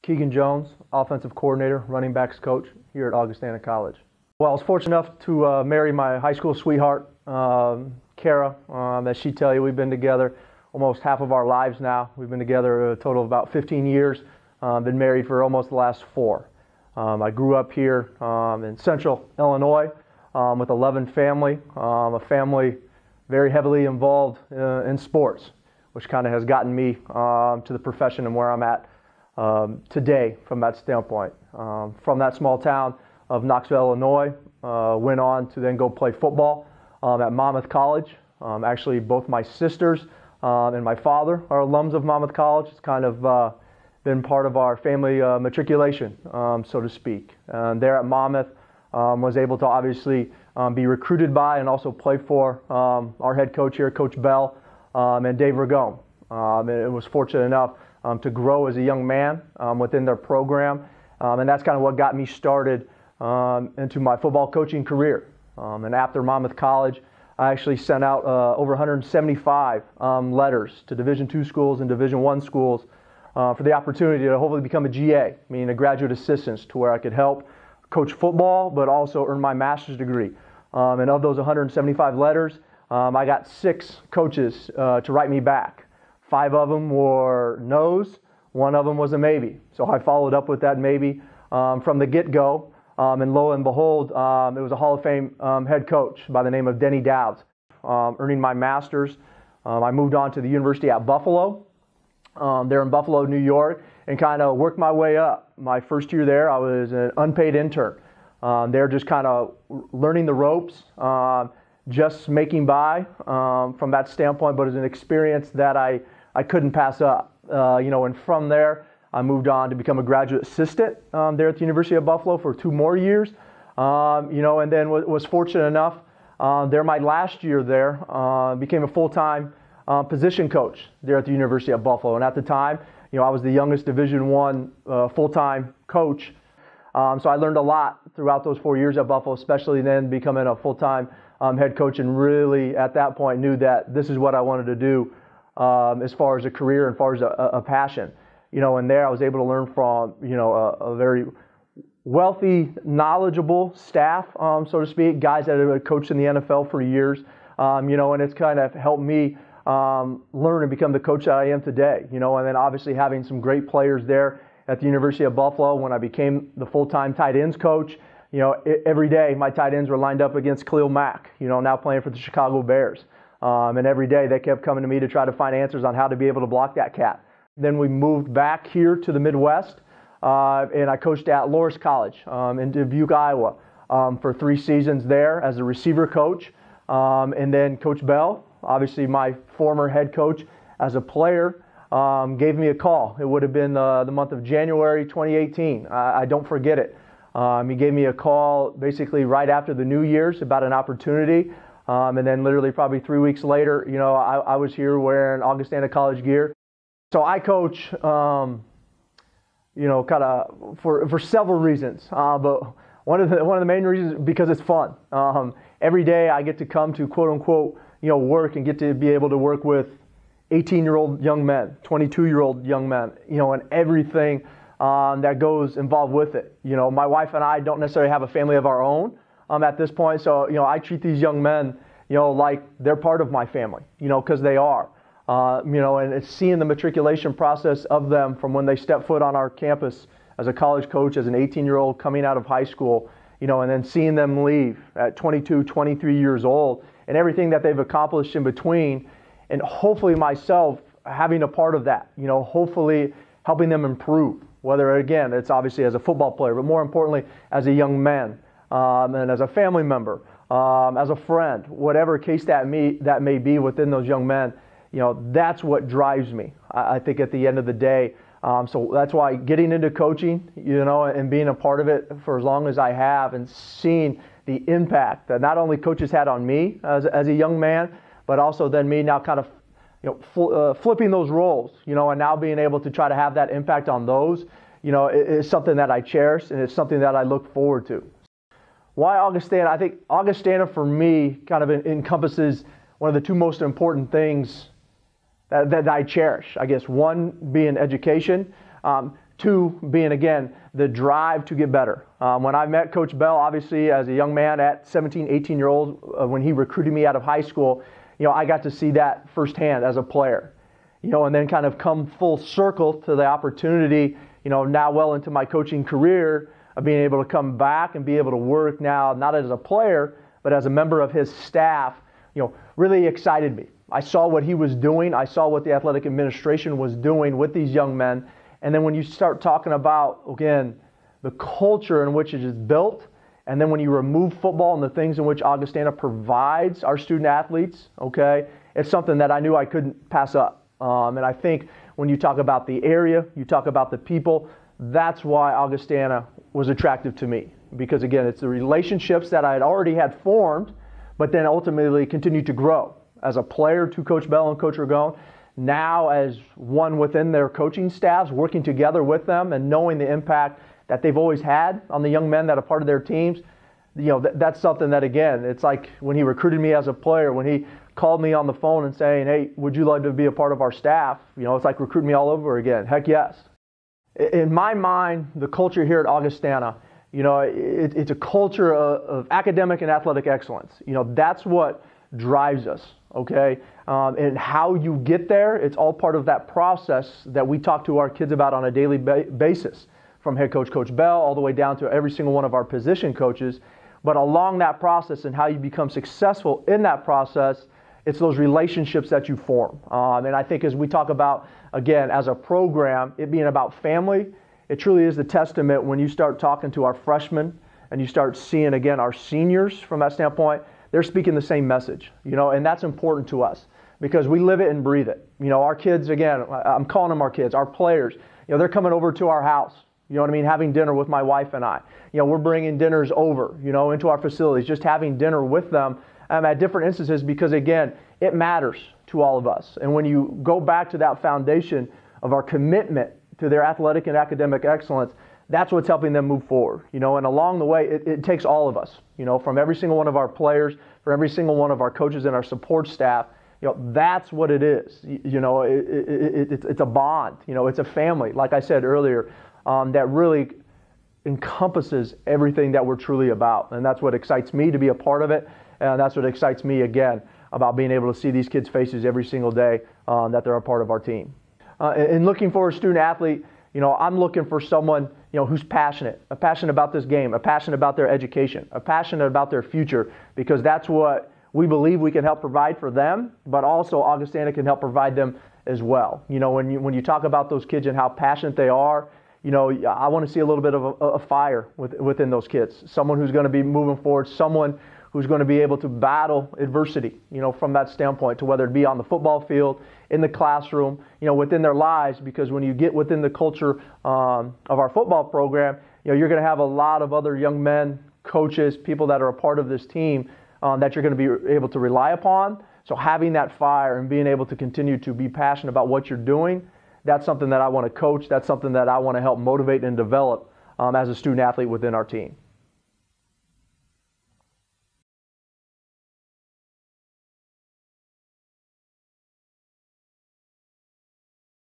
Keegan Jones, offensive coordinator, running backs coach here at Augustana College. Well, I was fortunate enough to marry my high school sweetheart, Kara. As she tell you, we've been together almost half of our lives now. We've been together a total of about 15 years, been married for almost the last 4. I grew up here in central Illinois with a loving family, a family very heavily involved in sports, which kind of has gotten me to the profession and where I'm at today from that standpoint. From that small town of Knoxville, Illinois, went on to then go play football at Monmouth College. Actually, both my sisters and my father are alums of Monmouth College. It's kind of been part of our family matriculation, so to speak. And there at Monmouth, was able to obviously be recruited by and also play for our head coach here, Coach Bell, and Dave Ragone. And was fortunate enough to grow as a young man within their program, and that's kind of what got me started into my football coaching career. And after Monmouth College, I actually sent out over 175 letters to Division II schools and Division I schools for the opportunity to hopefully become a GA, meaning a graduate assistant, to where I could help coach football, but also earn my master's degree. And of those 175 letters, I got 6 coaches to write me back. 5 of them were no's, 1 of them was a maybe. So I followed up with that maybe from the get-go, and lo and behold, it was a Hall of Fame head coach by the name of Denny Dowds. Earning my master's, I moved on to the University at Buffalo, there in Buffalo, New York, and kind of worked my way up. My first year there, I was an unpaid intern. There just kind of learning the ropes, just making by from that standpoint, but it was an experience that I couldn't pass up. And from there, I moved on to become a graduate assistant there at the University of Buffalo for 2 more years. And then was fortunate enough there my last year there, became a full-time position coach there at the University of Buffalo. And at the time, I was the youngest Division I full-time coach. So I learned a lot throughout those 4 years at Buffalo, especially then becoming a full-time head coach, and really at that point knew that this is what I wanted to do as far as a career and as far as a passion. And there I was able to learn from, a very wealthy, knowledgeable staff, so to speak, guys that have coached in the NFL for years, and it's kind of helped me learn and become the coach that I am today, and then obviously having some great players there at the University of Buffalo. When I became the full-time tight ends coach, every day my tight ends were lined up against Khalil Mack, now playing for the Chicago Bears. And every day they kept coming to me to try to find answers on how to be able to block that cat. Then we moved back here to the Midwest, and I coached at Loras College in Dubuque, Iowa, for 3 seasons there as a receiver coach. And then Coach Bell, obviously my former head coach as a player, gave me a call. It would have been the month of January 2018. I don't forget it. He gave me a call basically right after the New Year's about an opportunity. And then literally probably 3 weeks later, I was here wearing Augustana College gear. So I coach, kind of for several reasons. But one of the main reasons, because it's fun. Every day I get to come to quote unquote, work and get to be able to work with 18-year-old young men, 22-year-old young men, and everything that goes involved with it. My wife and I don't necessarily have a family of our own at this point, so I treat these young men, like they're part of my family, because they are. And it's seeing the matriculation process of them from when they step foot on our campus as a college coach, as an 18-year-old coming out of high school, and then seeing them leave at 22, 23 years old, and everything that they've accomplished in between, and hopefully myself having a part of that, hopefully helping them improve, whether, again, it's obviously as a football player, but more importantly, as a young man, and as a family member, as a friend, whatever case that may be within those young men. That's what drives me, I think, at the end of the day. So that's why getting into coaching, and being a part of it for as long as I have, and seeing the impact that not only coaches had on me as a young man, but also then me now kind of flipping those roles, and now being able to try to have that impact on those, is something that I cherish, and it's something that I look forward to. Why Augustana? I think Augustana for me kind of encompasses one of the 2 most important things that I cherish. I guess one being education, Two being, again, the drive to get better. When I met Coach Bell, obviously, as a young man at 17, 18-year-old, when he recruited me out of high school, I got to see that firsthand as a player. And then kind of come full circle to the opportunity, now well into my coaching career, of being able to come back and be able to work now, not as a player, but as a member of his staff, really excited me. I saw what he was doing. I saw what the athletic administration was doing with these young men. And then when you start talking about, again, the culture in which it is built, and then when you remove football and the things in which Augustana provides our student athletes, okay, it's something that I knew I couldn't pass up. And I think when you talk about the area, you talk about the people, that's why Augustana was attractive to me. Because again, it's the relationships that I had already had formed, but then ultimately continued to grow as a player to Coach Bell and Coach Ragone. Now as one within their coaching staffs, working together with them and knowing the impact that they've always had on the young men that are part of their teams, that's something that, again, it's like when he recruited me as a player, when he called me on the phone and saying, hey, would you like to be a part of our staff? It's like recruiting me all over again. Heck yes. In my mind, the culture here at Augustana, it's a culture of academic and athletic excellence. That's what drives us, okay? And how you get there, it's all part of that process that we talk to our kids about on a daily basis, from head coach, Coach Bell, all the way down to every single one of our position coaches. But along that process and how you become successful in that process, it's those relationships that you form. And I think as we talk about, again, as a program, it being about family, it truly is the testament when you start talking to our freshmen and you start seeing, again, our seniors from that standpoint, they're speaking the same message, and that's important to us because we live it and breathe it. Our kids, again, I'm calling them our kids, our players, they're coming over to our house, having dinner with my wife and I. We're bringing dinners over, into our facilities, just having dinner with them at different instances because, again, it matters to all of us. And when you go back to that foundation of our commitment to their athletic and academic excellence, that's what's helping them move forward. And along the way, it takes all of us, from every single one of our players, from every single one of our coaches and our support staff. That's what it is. It's a bond. It's a family, like I said earlier, that really encompasses everything that we're truly about. And that's what excites me to be a part of it. And that's what excites me, again, about being able to see these kids' faces every single day that they're a part of our team. And looking for a student athlete, I'm looking for someone, who's passionate about this game, passionate about their education, passionate about their future, because that's what we believe we can help provide for them, but also Augustana can help provide them as well. When you talk about those kids and how passionate they are, I want to see a little bit of a fire within those kids, someone who's going to be moving forward, someone who's going to be able to battle adversity, from that standpoint, to whether it be on the football field, in the classroom, within their lives, because when you get within the culture of our football program, you're going to have a lot of other young men, coaches, people that are a part of this team that you're going to be able to rely upon. So having that fire and being able to continue to be passionate about what you're doing, that's something that I want to coach. That's something that I want to help motivate and develop as a student athlete within our team.